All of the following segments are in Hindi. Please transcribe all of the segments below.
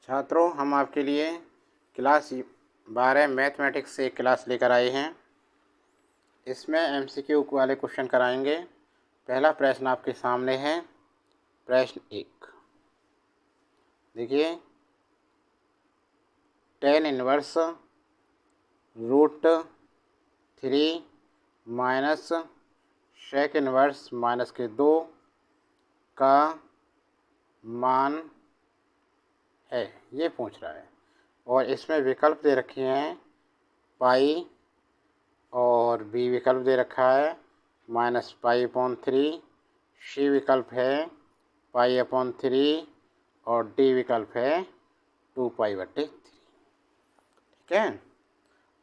छात्रों, हम आपके लिए क्लास 12 मैथमेटिक्स से एक क्लास लेकर आए हैं। इसमें एमसीक्यू वाले क्वेश्चन कराएंगे। पहला प्रश्न आपके सामने है। प्रश्न 1 देखिए, tan inverse √3 minus sec inverse -2 का मान है, ये पूछ रहा है। और इसमें विकल्प दे रखे हैं पाई, और बी विकल्प दे रखा है -π/3, सी विकल्प है π/3 और डी विकल्प है 2π/3। ठीक है।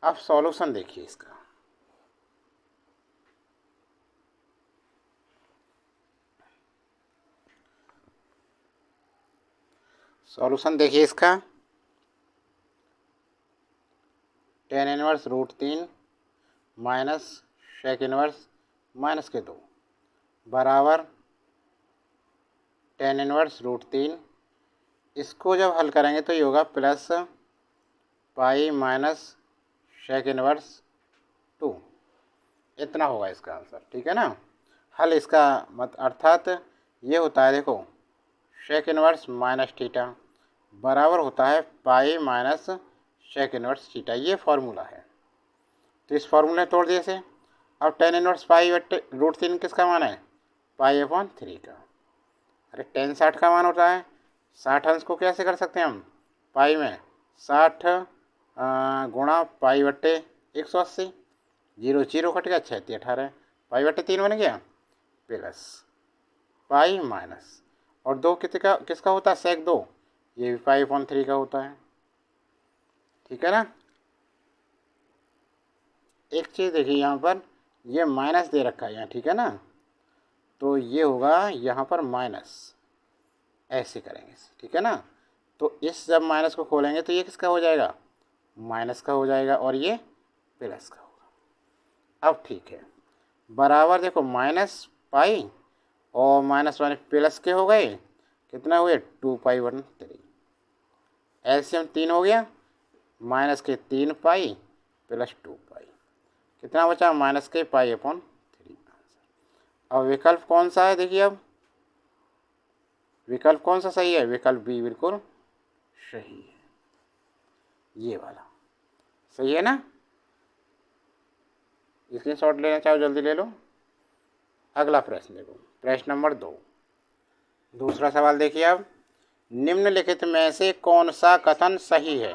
अब सॉल्यूशन देखिए इसका। सॉल्यूशन देखिए इसका। tan inverse √3 minus sec inverse -2 बराबर tan इनवर्स √3। इसको जब हल करेंगे तो ये होगा plus pi minus sec inverse 2। इतना होगा इसका आंसर। ठीक है ना। हल इसका अर्थात ये होता है, देखो, sec इनवर्स -θ बराबर होता है पाई माइनस sec इनवर्स θ। ये फॉर्मूला है, तो इस फॉर्मूले में तोड़ दिए से। अब tan इनवर्स π/√3 किसका मान है? π/3 का। अरे tan 60 का मान होता है। 60 अंश को कैसे कर सकते हैं हम? पाई में 60 गुणा π/180। 0 0 कट गया, 6 18, π/3 बन गया, प्लस पाई माइनस, और 2 किसका होता है? sec 2। ये भी π/3 का होता है। ठीक है ना। एक चीज़ देखिए, यहाँ पर ये माइनस दे रखा है यहाँ। ठीक है ना। तो ये होगा यहाँ पर माइनस, ऐसे करेंगे। ठीक है ना। तो इस जब माइनस को खोलेंगे तो ये किसका हो जाएगा? माइनस का हो जाएगा, और ये प्लस का होगा। अब ठीक है, बराबर देखो माइनस पाई और माइनस वाले प्लस के हो गए, कितना हुए? 2π/3। एलसीएम 3 हो गया, माइनस के 3 पाई प्लस 2 पाई, कितना बचा? माइनस के π/3। अब विकल्प कौन सा है? देखिए, अब विकल्प कौन सा सही है? विकल्प बी बिल्कुल सही है, ये वाला सही है ना। स्क्रीनशॉट लेना चाहो जल्दी ले लो। अगला प्रश्न देखो, प्रश्न नंबर 2। दूसरा सवाल देखिए। अब निम्नलिखित में से कौन सा कथन सही है?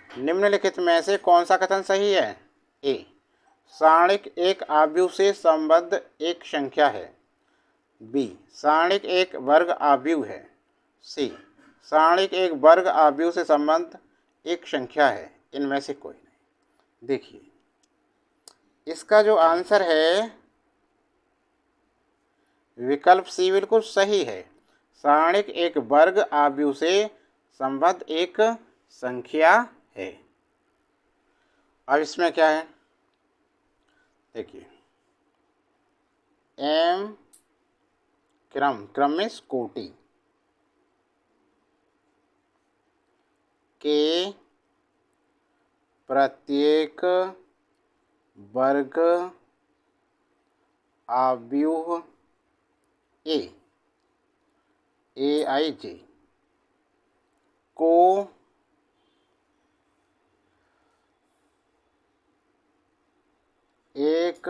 निम्नलिखित में से कौन सा कथन सही है? ए, सारणिक एक आव्यूह से संबद्ध एक संख्या है। बी, सारणिक एक वर्ग आव्यूह है। सी, सारणिक एक वर्ग आव्यूह से संबद्ध एक संख्या है। इनमें से कोई नहीं। देखिए, इसका जो आंसर है विकल्प सी बिल्कुल सही है। सारणिक एक वर्ग आव्यूह से संबद्ध एक संख्या है। अब इसमें क्या है? देखिए, एम क्रम में कोटि के प्रत्येक वर्ग आव्यूह aij को एक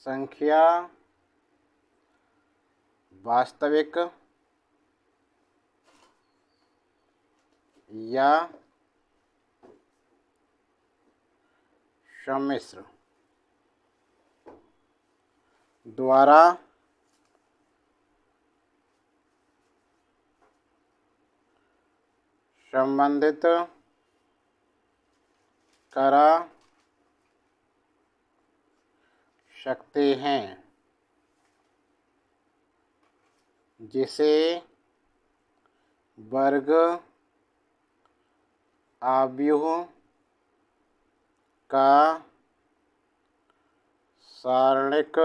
संख्या वास्तविक या सम्मिश्र द्वारा संबंधित करा सकते हैं, जिसे वर्ग आव्यूह का सारणिक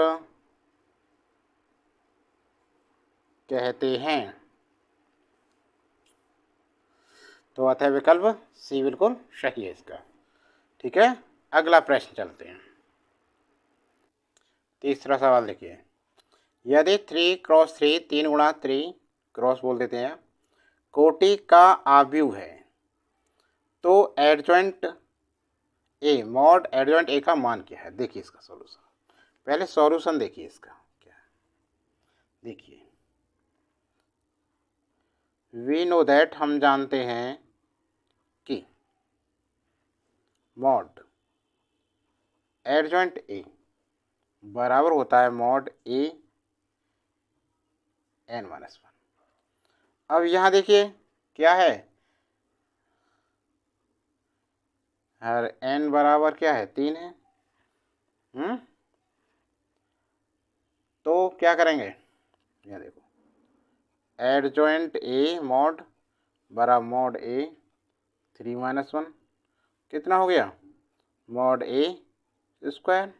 कहते हैं? तो अतः विकल्प सी बिल्कुल सही है इसका। ठीक है, अगला प्रश्न चलते हैं। तीसरा सवाल देखिए, यदि 3×3 3×3 क्रॉस बोल देते हैं कोटि का आव्यूह है तो adjoint A mod adjoint A का मान क्या है? देखिए इसका सॉल्यूशन, पहले सॉल्यूशन देखिए इसका क्या है। देखिए, वी नो दैट, हम जानते हैं कि मॉड एडजॉइंट ए बराबर होता है मॉड ए n-1। अब यहाँ देखिए क्या है, हर n बराबर क्या है 3 है। तो क्या करेंगे, यहाँ देखो एडजॉइंट ए मॉड बराबर मॉड ए 3-1 कितना हो गया मॉड ए स्क्वायर।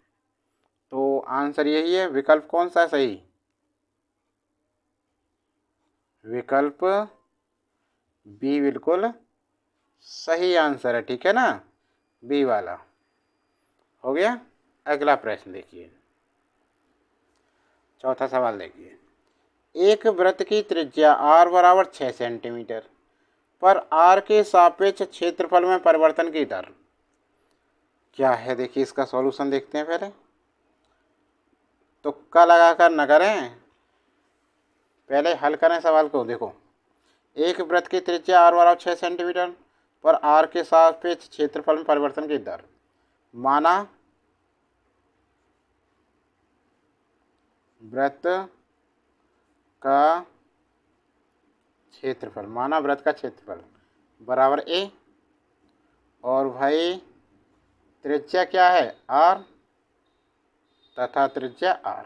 तो आंसर यही है, विकल्प कौन सा है सही? विकल्प बी बिल्कुल सही आंसर है। ठीक है ना, बी वाला हो गया। अगला प्रश्न देखिए, चौथा सवाल देखिए, एक वृत्त की त्रिज्या r बराबर 6 सेंटीमीटर पर r के सापेक्ष क्षेत्रफल में परिवर्तन की दर क्या है? देखिए इसका सॉल्यूशन देखते हैं पहले, तुक्का लगाकर न करें, पहले हल करें सवाल को। देखो, एक वृत्त की त्रिज्या r बराबर 6 सेंटीमीटर पर r के सापेक्ष क्षेत्रफल में परिवर्तन की दर, माना वृत्त का क्षेत्रफल, माना वृत्त का क्षेत्रफल बराबर ए, और भाई त्रिज्या क्या है r तथा त्रिज्या r,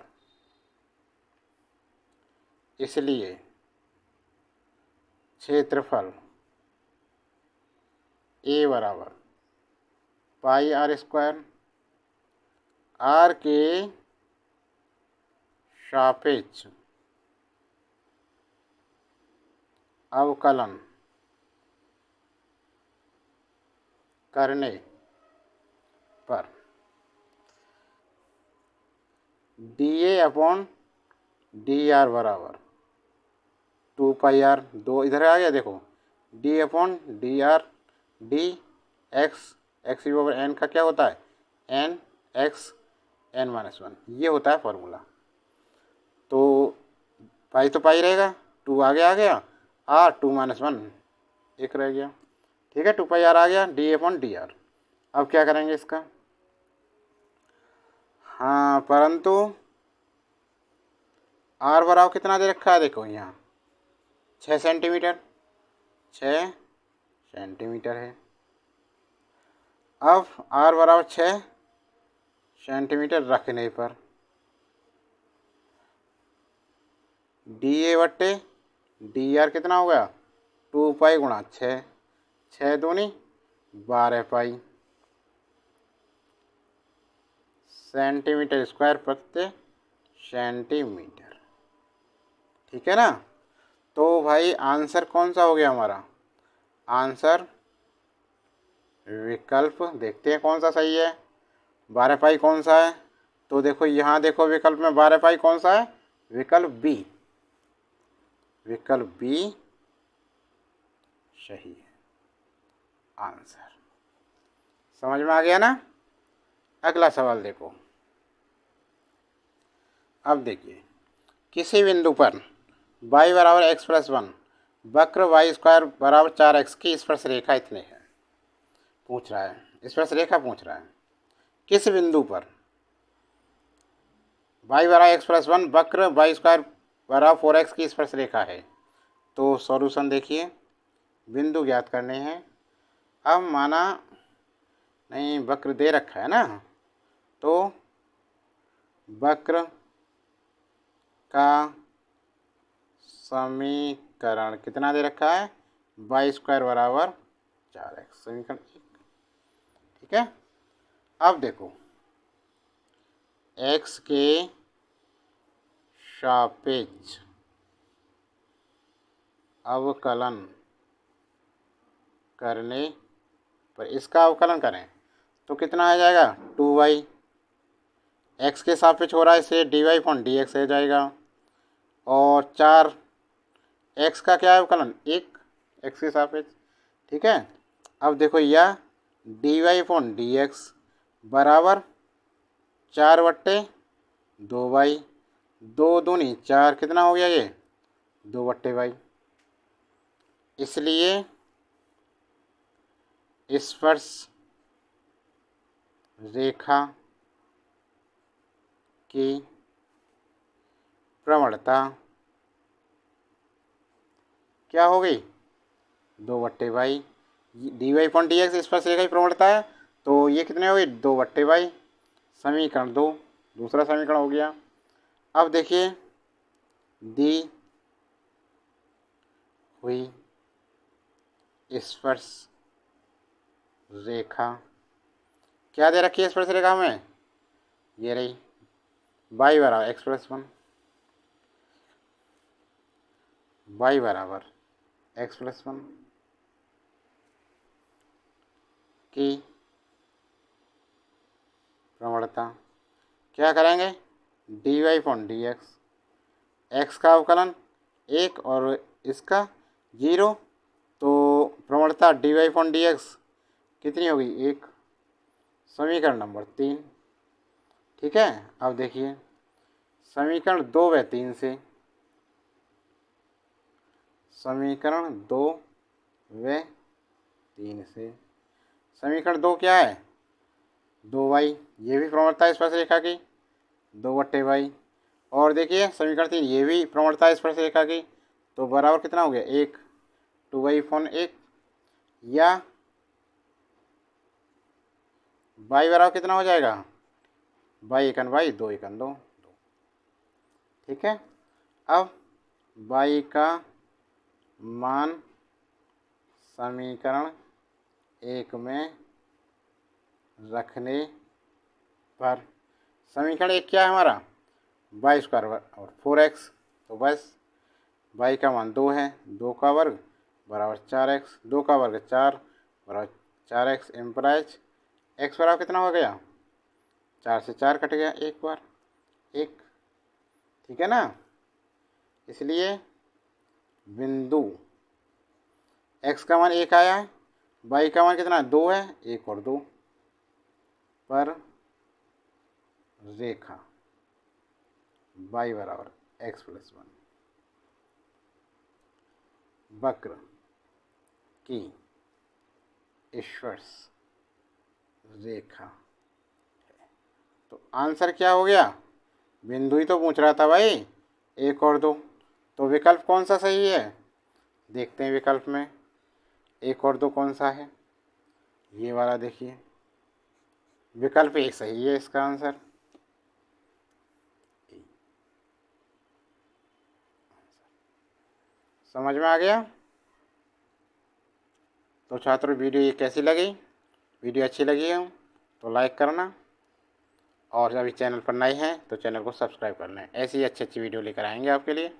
इसलिए क्षेत्रफल ए बराबर पाई r स्क्वायर, r के सापेक्ष अवकलन करने पर dA/dr बराबर 2πr, दो इधर आ गया देखो, d/dr डी एक्स की पावर n का क्या होता है n x n-1, ये होता है फॉर्मूला। तो पाई तो पाई रहेगा, 2 आ गया r 2-1 एक रह गया। ठीक है, 2πr आ गया dA/dr। अब क्या करेंगे इसका, हाँ परंतु r बराबर कितना दे रखा है, देखो यहाँ 6 सेंटीमीटर, 6 सेंटीमीटर है। अब r बराबर 6 सेंटीमीटर रखने पर dA/dr कितना हो गया 2π गुणा 6, 6 दूनी 12 पाई सेंटीमीटर स्क्वायर प्रति सेंटीमीटर। ठीक है ना, तो भाई आंसर कौन सा हो गया हमारा, आंसर विकल्प, देखते हैं कौन सा सही है। 12 पाई कौन सा है, तो देखो यहाँ देखो विकल्प में 12 पाई कौन सा है, विकल्प बी, विकल्प बी सही है आंसर। समझ में आ गया ना। अगला सवाल देखो, अब देखिए, किसी बिंदु पर y बराबर x+1 वक्र y² बराबर 4x की स्पर्श रेखा इतने है, पूछ रहा है, स्पर्श रेखा पूछ रहा है। किस बिंदु पर y बराबर x+1 वक्र y² बराबर 4x की स्पर्श रेखा है? तो सॉल्यूशन देखिए, बिंदु ज्ञात करने हैं। अब माना नहीं वक्र दे रखा है ना, तो वक्र का समीकरण कितना दे रखा है, y² बराबर 4x, समीकरण 1। ठीक है, अब देखो x के सापेक्ष अवकलन करने पर इसका अवकलन करें तो कितना आ जाएगा 2y, एक्स के सापेक्ष हो रहा है इससे dy अपॉन dx हो जाएगा, और 4 एक्स का क्या है अवकलन 1 एक्स के सापेक्ष। ठीक है, अब देखो यह dy अपॉन dx बराबर 4/2y, 2 दूनी 4 कितना हो गया ये 2/y। इसलिए स्पर्श रेखा की प्रवणता क्या हो गई 2/y, dy अपॉन dx स्पर्श रेखा की प्रवणता है, तो ये कितने हो गई 2/y। समीकरण 2 दूसरा समीकरण हो गया। अब देखिए दी हुई स्पर्श रेखा क्या दे रखी है स्पर्श रेखा में, ये रही y बराबर x+1, y बराबर x+1 की प्रवणता क्या करेंगे dy अपॉन dx, x का अवकलन 1 और इसका 0, तो प्रवणता dy अपॉन dx कितनी होगी 1, समीकरण नंबर 3। ठीक है, अब देखिए समीकरण 2 व 3 से, समीकरण 2 व 3 से, समीकरण 2 क्या है 2y, ये भी प्रवणता स्पर्श रेखा की 2/y, और देखिए समीकरण 3 ये भी प्रवणता स्पर्श रेखा की, तो बराबर कितना हो गया 1, 2y अपॉन 1, या y बराबर कितना हो जाएगा y एकन y 2 एकन 2। ठीक है, अब y का मान समीकरण 1 में रखने पर, समीकरण 1 क्या है हमारा y² और 4x, तो बस y का मान 2 है, 2 का वर्ग बराबर 4x, 2 का वर्ग 4 बराबर 4x, एम्पराइज x बराबर कितना हो गया 4 से 4 कट गया, एक बार 1। ठीक है ना, इसलिए बिंदु x का मान 1 आया है, y का मान कितना 2 है, 1 और 2 पर रेखा y बराबर x+1 वक्र की स्पर्श रेखा है। तो आंसर क्या हो गया, बिंदु ही तो पूछ रहा था भाई 1 और 2, तो विकल्प कौन सा सही है देखते हैं विकल्प में 1 और 2 कौन सा है, ये वाला देखिए विकल्प 1 सही है इसका आंसर। समझ में आ गया। तो छात्रों वीडियो ये कैसी लगी, वीडियो अच्छी लगी हो तो लाइक करना, और अभी चैनल पर नए हैं तो चैनल को सब्सक्राइब करना है, ऐसी अच्छी अच्छी वीडियो लेकर आएंगे आपके लिए।